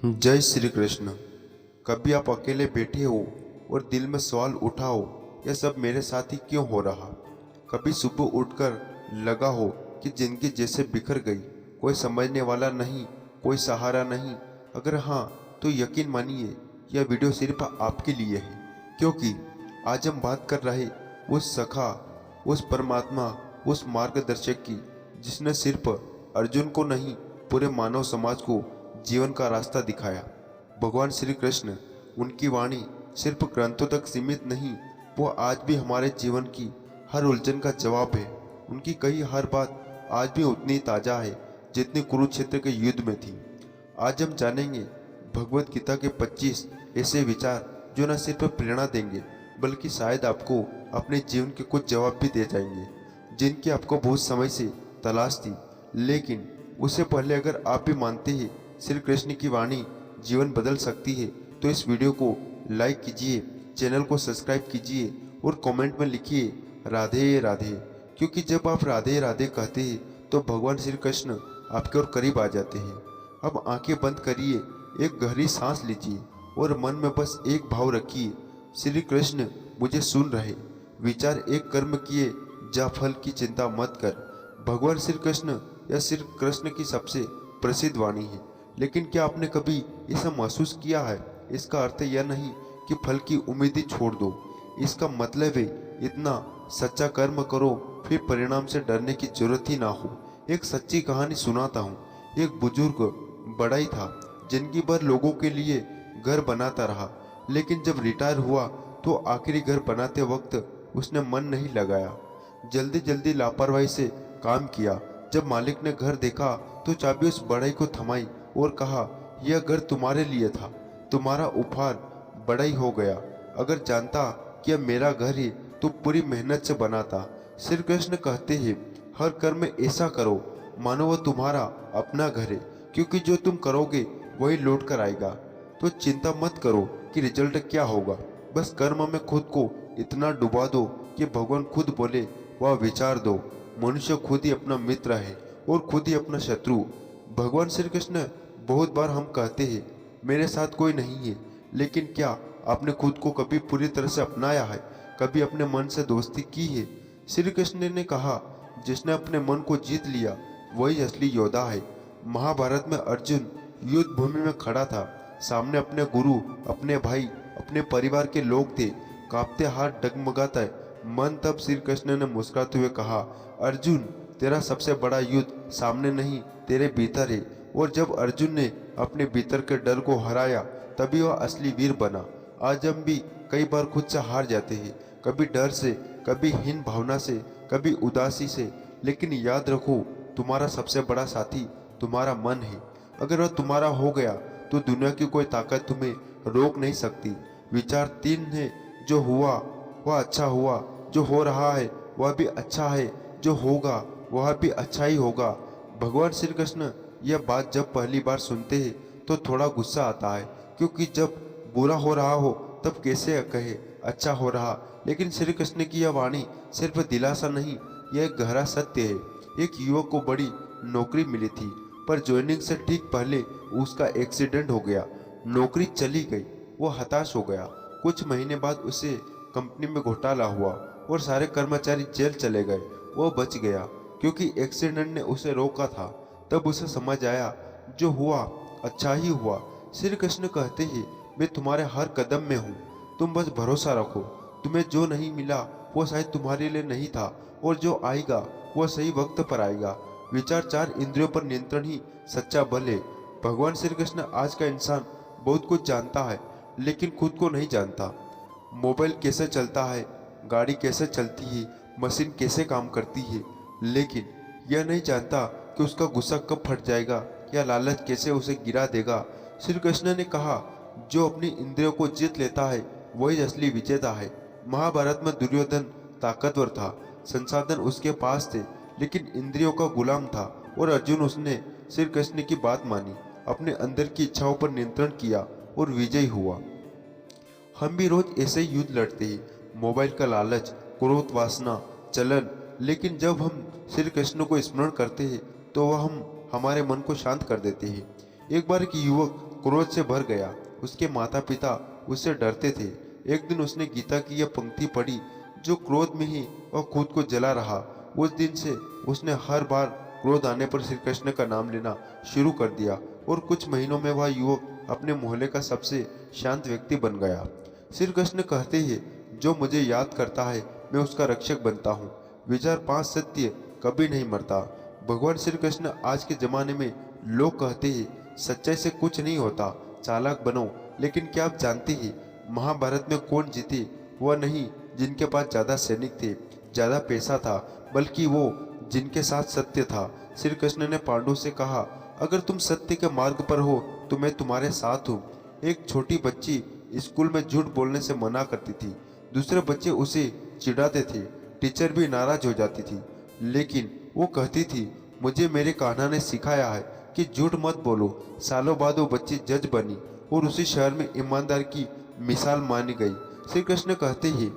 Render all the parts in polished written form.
जय श्री कृष्ण। कभी आप अकेले बैठे हो और दिल में सवाल उठा हो, यह सब मेरे साथ ही क्यों हो रहा। कभी सुबह उठकर लगा हो कि जिंदगी जैसे बिखर गई, कोई समझने वाला नहीं, कोई सहारा नहीं। अगर हाँ, तो यकीन मानिए यह वीडियो सिर्फ आपके लिए है, क्योंकि आज हम बात कर रहे उस सखा, उस परमात्मा, उस मार्गदर्शक की जिसने सिर्फ अर्जुन को नहीं, पूरे मानव समाज को जीवन का रास्ता दिखाया। भगवान श्री कृष्ण, उनकी वाणी सिर्फ ग्रंथों तक सीमित नहीं, वो आज भी हमारे जीवन की हर उलझन का जवाब है। उनकी कही हर बात आज भी उतनी ताज़ा है जितनी कुरुक्षेत्र के युद्ध में थी। आज हम जानेंगे भगवत गीता के 25 ऐसे विचार जो न सिर्फ प्रेरणा देंगे, बल्कि शायद आपको अपने जीवन के कुछ जवाब भी दे जाएंगे, जिनकी आपको बहुत समय से तलाश थी। लेकिन उससे पहले अगर आप भी मानते हैं श्री कृष्ण की वाणी जीवन बदल सकती है, तो इस वीडियो को लाइक कीजिए, चैनल को सब्सक्राइब कीजिए और कमेंट में लिखिए राधे राधे। क्योंकि जब आप राधे राधे कहते हैं तो भगवान श्री कृष्ण आपके और करीब आ जाते हैं। अब आंखें बंद करिए, एक गहरी सांस लीजिए और मन में बस एक भाव रखिए, श्री कृष्ण मुझे सुन रहे। विचार एक कर्म किए जा फल की चिंता मत कर। भगवान श्री कृष्ण या श्री कृष्ण की सबसे प्रसिद्ध वाणी है। लेकिन क्या आपने कभी इसे महसूस किया है? इसका अर्थ यह नहीं कि फल की उम्मीद ही छोड़ दो। इसका मतलब है इतना सच्चा कर्म करो फिर परिणाम से डरने की जरूरत ही ना हो। एक सच्ची कहानी सुनाता हूँ। एक बुजुर्ग बड़ा ही था, जिंदगी भर लोगों के लिए घर बनाता रहा, लेकिन जब रिटायर हुआ तो आखिरी घर बनाते वक्त उसने मन नहीं लगाया। जल्दी जल्दी लापरवाही से काम किया। जब मालिक ने घर देखा तो चाबी उस बड़ाई को थमाई और कहा, यह घर तुम्हारे लिए था, तुम्हारा उपहार बड़ाई हो गया। अगर जानता कि यह मेरा घर है तो पूरी मेहनत से बनाता। श्री कृष्ण कहते हैं, हर कर्म ऐसा करो मानो वह तुम्हारा अपना घर है, क्योंकि जो तुम करोगे वही लौट कर आएगा। तो चिंता मत करो कि रिजल्ट क्या होगा, बस कर्म में खुद को इतना डुबा दो कि भगवान खुद बोले वह विचार दो। मनुष्य खुद ही अपना मित्र है और खुद ही अपना शत्रु। भगवान श्री कृष्ण बहुत बार हम कहते हैं मेरे साथ कोई नहीं है, लेकिन क्या आपने खुद को कभी पूरी तरह से अपनाया है? कभी अपने मन से दोस्ती की है? श्री कृष्ण ने कहा, जिसने अपने मन को जीत लिया वही असली योद्धा है। महाभारत में अर्जुन युद्ध भूमि में खड़ा था, सामने अपने गुरु, अपने भाई, अपने परिवार के लोग थे। कांपते हाथ, डगमगाता मन। तब श्री कृष्ण ने मुस्कुराते हुए कहा, अर्जुन तेरा सबसे बड़ा युद्ध सामने नहीं तेरे भीतर है। और जब अर्जुन ने अपने भीतर के डर को हराया तभी वह असली वीर बना। आज हम भी कई बार खुद से हार जाते हैं, कभी डर से, कभी हीन भावना से, कभी उदासी से। लेकिन याद रखो, तुम्हारा सबसे बड़ा साथी तुम्हारा मन है। अगर वह तुम्हारा हो गया तो दुनिया की कोई ताकत तुम्हें रोक नहीं सकती। विचार 3 है, जो हुआ वह अच्छा हुआ, जो हो रहा है वह भी अच्छा है, जो होगा वह भी अच्छा ही होगा। भगवान श्री कृष्ण यह बात जब पहली बार सुनते हैं तो थोड़ा गुस्सा आता है, क्योंकि जब बुरा हो रहा हो तब कैसे कहे अच्छा हो रहा। लेकिन श्री कृष्ण की यह वाणी सिर्फ दिलासा नहीं, यह एक गहरा सत्य है। एक युवक को बड़ी नौकरी मिली थी, पर ज्वाइनिंग से ठीक पहले उसका एक्सीडेंट हो गया, नौकरी चली गई। वो हताश हो गया। कुछ महीने बाद उसे कंपनी में घोटाला हुआ और सारे कर्मचारी जेल चले गए। वो बच गया क्योंकि एक्सीडेंट ने उसे रोका था। तब उसे समझ आया, जो हुआ अच्छा ही हुआ। श्री कृष्ण कहते हैं, मैं तुम्हारे हर कदम में हूँ, तुम बस भरोसा रखो। तुम्हें जो नहीं मिला वो शायद तुम्हारे लिए नहीं था, और जो आएगा वो सही वक्त पर आएगा। विचार 4 इंद्रियों पर नियंत्रण ही सच्चा बल है। भगवान श्री कृष्ण आज का इंसान बहुत कुछ जानता है, लेकिन खुद को नहीं जानता। मोबाइल कैसे चलता है, गाड़ी कैसे चलती है, मशीन कैसे काम करती है, लेकिन यह नहीं जानता कि उसका गुस्सा कब फट जाएगा या लालच कैसे उसे गिरा देगा। श्री कृष्ण ने कहा, जो अपनी इंद्रियों को जीत लेता है वही असली विजेता है। महाभारत में दुर्योधन ताकतवर था, संसाधन उसके पास थे, लेकिन इंद्रियों का गुलाम था। और अर्जुन, उसने श्री कृष्ण की बात मानी, अपने अंदर की इच्छाओं पर नियंत्रण किया और विजयी हुआ। हम भी रोज ऐसे ही युद्ध लड़ते हैं, मोबाइल का लालच, क्रोध, वासना, चलन। लेकिन जब हम श्री कृष्ण को स्मरण करते हैं तो वह हमारे मन को शांत कर देते हैं। एक बार एक युवक क्रोध से भर गया। उसके माता पिता उससे डरते थे। एक दिन उसने गीता की यह पंक्ति पढ़ी, जो क्रोध में ही वह खुद को जला रहा। उस दिन से उसने हर बार क्रोध आने पर श्री कृष्ण का नाम लेना शुरू कर दिया और कुछ महीनों में वह युवक अपने मोहल्ले का सबसे शांत व्यक्ति बन गया। श्री कृष्ण कहते हैं, जो मुझे याद करता है मैं उसका रक्षक बनता हूँ। विचार 5 सत्य कभी नहीं मरता। भगवान श्री कृष्ण आज के जमाने में लोग कहते हैं सच्चाई से कुछ नहीं होता, चालाक बनो। लेकिन क्या आप जानते हैं महाभारत में कौन जीते? वह नहीं जिनके पास ज्यादा सैनिक थे, ज्यादा पैसा था, बल्कि वो जिनके साथ सत्य था। श्री कृष्ण ने पांडु से कहा, अगर तुम सत्य के मार्ग पर हो तो मैं तुम्हारे साथ हूँ। एक छोटी बच्ची स्कूल में झूठ बोलने से मना करती थी। दूसरे बच्चे उसे चिढ़ाते थे। टीचर भी नाराज हो जाती थी, लेकिन वो कहती थी, मुझे मेरे कान्हा ने सिखाया है कि झूठ मत बोलो। सालों बाद वो बच्ची जज बनी और उसी शहर में ईमानदार की मिसाल मानी गई। श्री कृष्ण कहते हैं,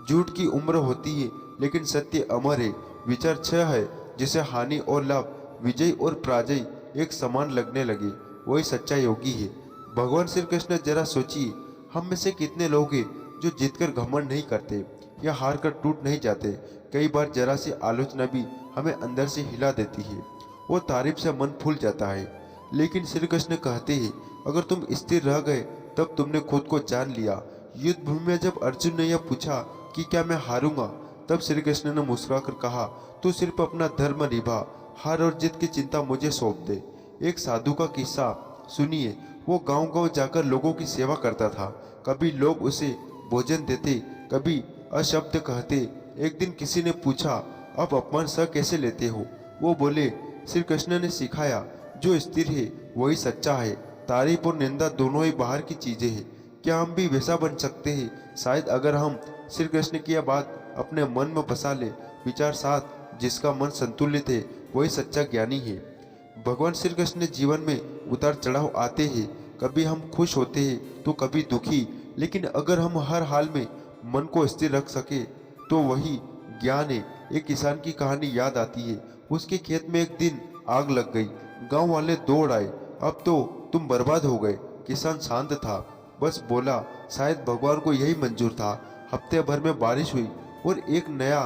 झूठ की उम्र होती है लेकिन सत्य अमर है। विचार 6 है, जिसे हानि और लाभ, विजय और पराजय एक समान लगने लगे, वही सच्चा योगी है। भगवान श्री कृष्ण जरा सोचिए, हम में से कितने लोग हैं जो जीतकर घमंड नहीं करते या हार कर टूट नहीं जाते। कई बार जरा सी आलोचना भी हमें अंदर से हिला देती है और तारीफ से मन फूल जाता है। लेकिन श्री कृष्ण कहते हैं, अगर तुम स्थिर रह गए तब तुमने खुद को जान लिया। युद्ध भूमि में जब अर्जुन ने यह पूछा कि क्या मैं हारूंगा, तब श्री कृष्ण ने मुस्कुराकर कहा, तू सिर्फ अपना धर्म निभा, हार और जीत की चिंता मुझे सौंप दे। एक साधु का किस्सा सुनिए। वो गांव-गांव जाकर लोगों की सेवा करता था। कभी लोग उसे भोजन देते, कभी अशब्द कहते। एक दिन किसी ने पूछा, आप अपमान सह कैसे लेते हो? वो बोले, श्री कृष्ण ने सिखाया, जो स्थिर है वही सच्चा है। तारीफ और निंदा दोनों ही बाहर की चीजें हैं। क्या हम भी वैसा बन सकते हैं? शायद अगर हम श्री कृष्ण की यह बात अपने मन में बसा ले। विचार 7, जिसका मन संतुलित है वही सच्चा ज्ञानी है। भगवान श्री कृष्ण जीवन में उतार चढ़ाव आते हैं। कभी हम खुश होते हैं तो कभी दुखी, लेकिन अगर हम हर हाल में मन को स्थिर रख सके तो वही ज्ञान है। एक किसान की कहानी याद आती है। उसके खेत में एक दिन आग लग गई। गांव वाले दौड़ आए, अब तो तुम बर्बाद हो गए। किसान शांत था, बस बोला, शायद भगवान को यही मंजूर था। हफ्ते भर में बारिश हुई और एक नया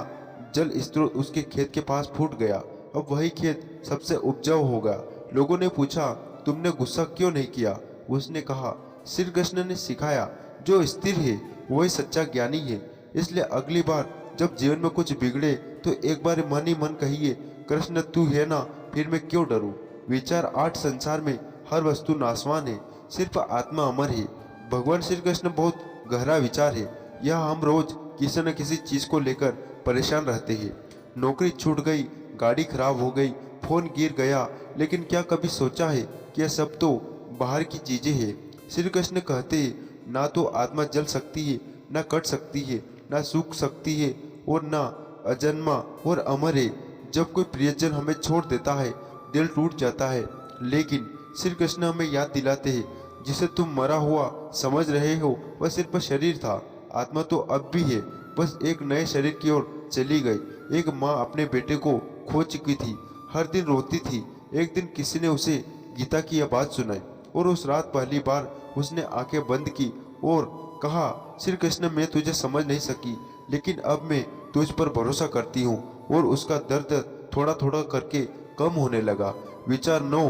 जल स्रोत उसके खेत के पास फूट गया। अब वही खेत सबसे उपजाऊ होगा। लोगों ने पूछा, तुमने गुस्सा क्यों नहीं किया? उसने कहा, श्री कृष्ण ने सिखाया, जो स्थिर है वही सच्चा ज्ञानी है। इसलिए अगली बार जब जीवन में कुछ बिगड़े तो एक बार मन ही मन कहिए, कृष्ण तू है ना, फिर मैं क्यों डरूं। विचार 8, संसार में हर वस्तु नाशवान है, सिर्फ आत्मा अमर है। भगवान श्री कृष्ण बहुत गहरा विचार है। यह हम रोज किसी न किसी चीज को लेकर परेशान रहते हैं। नौकरी छूट गई, गाड़ी खराब हो गई, फोन गिर गया, लेकिन क्या कभी सोचा है कि यह सब तो बाहर की चीजें हैं। श्री कृष्ण कहते हैं, ना तो आत्मा जल सकती है, ना कट सकती है, ना सूख सकती है और ना अजन्मा और अमर है। जब कोई प्रियजन हमें छोड़ देता है दिल टूट जाता है, लेकिन श्री कृष्ण हमें याद दिलाते हैं, जिसे तुम मरा हुआ समझ रहे हो वह सिर्फ शरीर था, आत्मा तो अब भी है, बस एक नए शरीर की ओर चली गई। एक माँ अपने बेटे को खो चुकी थी, हर दिन रोती थी। एक दिन किसी ने उसे गीता की यह बात सुनाई और उस रात पहली बार उसने आंखें बंद की और कहा, श्री कृष्ण मैं तुझे समझ नहीं सकी, लेकिन अब मैं तुझ पर भरोसा करती हूँ। और उसका दर्द थोड़ा थोड़ा करके कम होने लगा। विचार 9,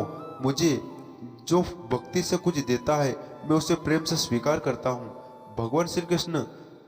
मुझे जो भक्ति से कुछ देता है मैं उसे प्रेम से स्वीकार करता हूँ। भगवान श्री कृष्ण,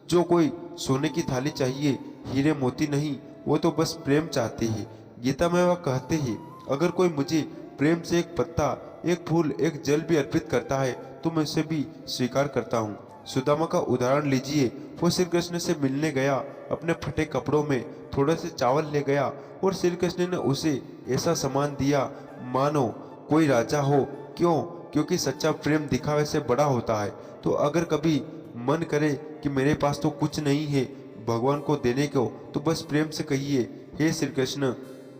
जो कोई सोने की थाली चाहिए, हीरे मोती नहीं, वो तो बस प्रेम चाहते हैं। गीता में वह कहते हैं, अगर कोई मुझे प्रेम से एक पत्ता, एक फूल, एक जल भी अर्पित करता है तो मैं उसे भी स्वीकार करता हूँ। सुदामा का उदाहरण लीजिए। वो श्री कृष्ण से मिलने गया, अपने फटे कपड़ों में थोड़े से चावल ले गया और श्री कृष्ण ने उसे ऐसा सामान दिया मानो कोई राजा हो। क्यों? क्योंकि सच्चा प्रेम दिखावे से बड़ा होता है। तो अगर कभी मन करे कि मेरे पास तो कुछ नहीं है भगवान को देने को, तो बस प्रेम से कहिए, हे श्री कृष्ण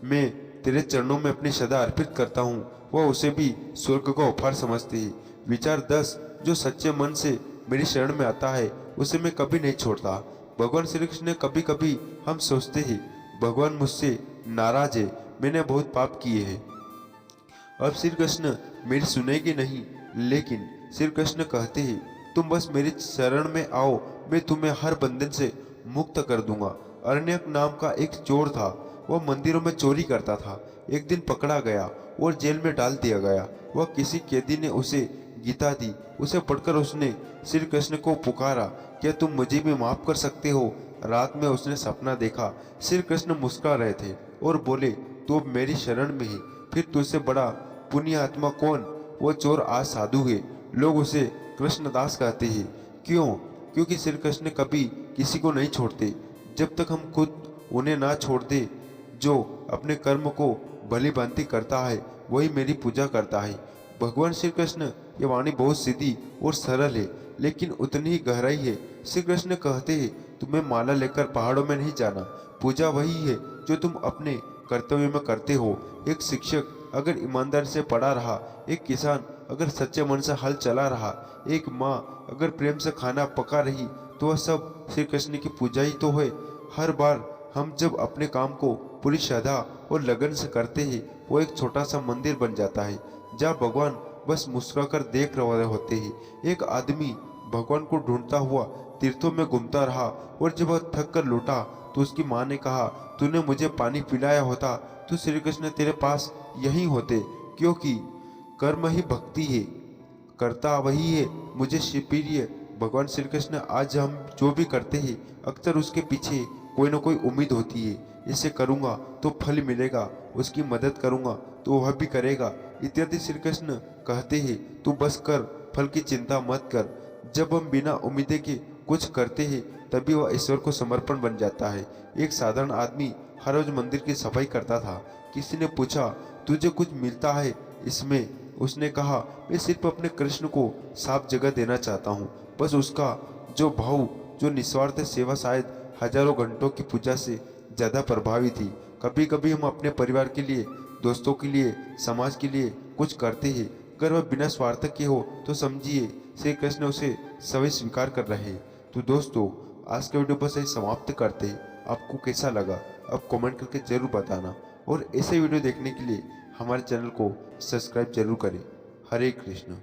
मैं तेरे चरणों में अपनी सदा अर्पित करता हूँ। वह उसे भी स्वर्ग का उपहार समझते हैं। विचार 10, जो सच्चे मन से मेरी शरण में आता है उसे मैं कभी नहीं छोड़ता। भगवान श्री कृष्ण कभी कभी हम सोचते हैं, भगवान मुझसे नाराज है, मैंने बहुत पाप किए हैं, अब श्री कृष्ण मेरी सुनेगी नहीं। लेकिन श्री कृष्ण कहते हैं, तुम बस मेरी शरण में आओ, मैं तुम्हें हर बंधन से मुक्त कर दूंगा। अरण्यक नाम का एक चोर था, वह मंदिरों में चोरी करता था। एक दिन पकड़ा गया और जेल में डाल दिया गया। वह किसी कैदी ने उसे गीता दी। उसे पढ़कर उसने श्री कृष्ण को पुकारा, क्या तुम मुझे भी माफ कर सकते हो? रात में उसने सपना देखा, श्री कृष्ण मुस्कुरा रहे थे और बोले, तू अब मेरी शरण में है, फिर तुझसे बड़ा पुण्य आत्मा कौन? वो चोर आज साधु है, लोग उसे कृष्णदास कहते हैं। क्यों? क्योंकि श्री कृष्ण कभी किसी को नहीं छोड़ते जब तक हम खुद उन्हें ना छोड़ दे। जो अपने कर्म को भली भांति करता है वही मेरी पूजा करता है। भगवान श्री कृष्ण, ये वाणी बहुत सीधी और सरल है, लेकिन उतनी ही गहराई है। श्री कृष्ण कहते हैं, तुम्हें माला लेकर पहाड़ों में नहीं जाना, पूजा वही है जो तुम अपने कर्तव्य में करते हो। एक शिक्षक अगर ईमानदारी से पढ़ा रहा, एक किसान अगर सच्चे मन से हल चला रहा, एक माँ अगर प्रेम से खाना पका रही, तो वह सब श्री कृष्ण की पूजा ही तो है। हर बार हम जब अपने काम को पूरी श्रद्धा और लगन से करते हैं, वो एक छोटा सा मंदिर बन जाता है जहाँ भगवान बस मुस्कुराकर देख रहे होते हैं। एक आदमी भगवान को ढूंढता हुआ तीर्थों में घूमता रहा और जब वह थक कर लौटा तो उसकी माँ ने कहा, तूने मुझे पानी पिलाया होता तो श्री कृष्ण तेरे पास यहीं होते, क्योंकि कर्म ही भक्ति है, करता वही है मुझे प्रिय। भगवान श्री कृष्ण, आज हम जो भी करते हैं अक्सर उसके पीछे कोई ना कोई उम्मीद होती है। इसे करूँगा तो फल मिलेगा, उसकी मदद करूँगा तो वह भी करेगा, इत्यादि। श्री कृष्ण कहते हैं, तू बस कर, फल की चिंता मत कर। जब हम बिना उम्मीद के कुछ करते हैं तभी वह ईश्वर को समर्पण बन जाता है। एक साधारण आदमी हर रोज मंदिर की सफाई करता था। किसी ने पूछा, तुझे कुछ मिलता है इसमें? उसने कहा, मैं सिर्फ अपने कृष्ण को साफ जगह देना चाहता हूँ। बस उसका जो भाव, जो निस्वार्थ सेवा शायद हजारों घंटों की पूजा से ज़्यादा प्रभावी थी। कभी कभी हम अपने परिवार के लिए, दोस्तों के लिए, समाज के लिए कुछ करते हैं, अगर वह बिना स्वार्थ के हो तो समझिए श्री कृष्ण उसे सभी स्वीकार कर रहे हैं। तो दोस्तों, आज का वीडियो बस यही समाप्त करते हैं। आपको कैसा लगा आप कमेंट करके जरूर बताना, और ऐसे वीडियो देखने के लिए हमारे चैनल को सब्सक्राइब जरूर करें। हरे कृष्ण।